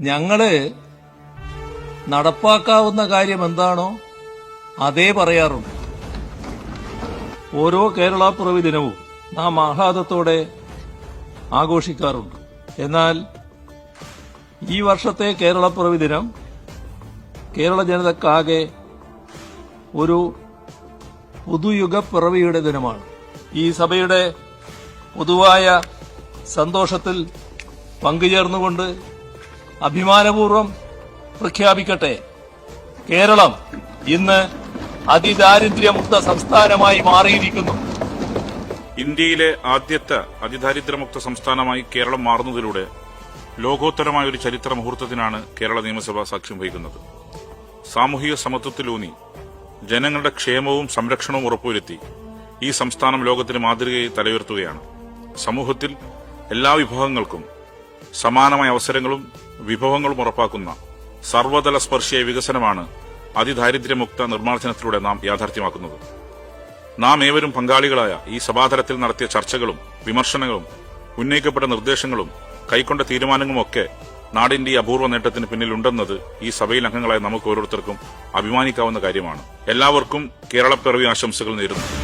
ഞങ്ങള് നടപ്പാക്കാവുന്ന കാര്യം എന്താണോ അതേ പറയാറുണ്ട്. ഓരോ കേരളപ്പിറവി ദിനവും നാം ആഹ്ലാദത്തോടെ ആഘോഷിക്കാറുണ്ട്. എന്നാൽ ഈ വർഷത്തെ കേരളപ്പിറവി ദിനം കേരള ജനതക്കാകെ ഒരു പുതുയുഗപ്പിറവിയുടെ ദിനമാണ്. ഈ സഭയുടെ പൊതുവായ സന്തോഷത്തിൽ പങ്കുചേർന്നുകൊണ്ട് അഭിമാനപൂർവ്വം പ്രഖ്യാപിക്കട്ടെ, കേരളം ഇന്ന് അതിദാരിദ്ര്യമുക്ത സംസ്ഥാനമായി മാറിയിരിക്കുന്നു. ഇന്ത്യയിലെ ആദ്യത്തെ അതിദാരിദ്ര്യമുക്ത സംസ്ഥാനമായി കേരളം മാറുന്നതിലൂടെ ലോകോത്തരമായ ഒരു ചരിത്ര മുഹൂർത്തത്തിനാണ് കേരള നിയമസഭ സാക്ഷ്യം വഹിക്കുന്നത്. സാമൂഹിക സമത്വത്തിലൂന്നി ജനങ്ങളുടെ ക്ഷേമവും സംരക്ഷണവും ഉറപ്പുവരുത്തി ഈ സംസ്ഥാനം ലോകത്തിന് മാതൃകയായി തലയുയർത്തുകയാണ്. സമൂഹത്തിൽ എല്ലാ വിഭാഗങ്ങൾക്കും സമാനമായ അവസരങ്ങളും വിഭവങ്ങളും ഉറപ്പാക്കുന്ന സർവ്വതല സ്പർശിയായ വികസനമാണ് അതിദാരിദ്ര്യമുക്ത നിർമ്മാർജ്ജനത്തിലൂടെ നാം യാഥാർത്ഥ്യമാക്കുന്നത്. നാം ഏവരും പങ്കാളികളായ ഈ സഭാതലത്തിൽ നടത്തിയ ചർച്ചകളും വിമർശനങ്ങളും ഉന്നയിക്കപ്പെട്ട നിർദ്ദേശങ്ങളും കൈക്കൊണ്ട തീരുമാനങ്ങളുമൊക്കെ നാടിന്റെ ഈ അപൂർവ നേട്ടത്തിന് പിന്നിലുണ്ടെന്നത് ഈ സഭയിൽ അംഗങ്ങളായ നമുക്ക് ഓരോരുത്തർക്കും അഭിമാനിക്കാവുന്ന കാര്യമാണ്. എല്ലാവർക്കും കേരളപ്പിറവി ആശംസകൾ നേരുന്നു.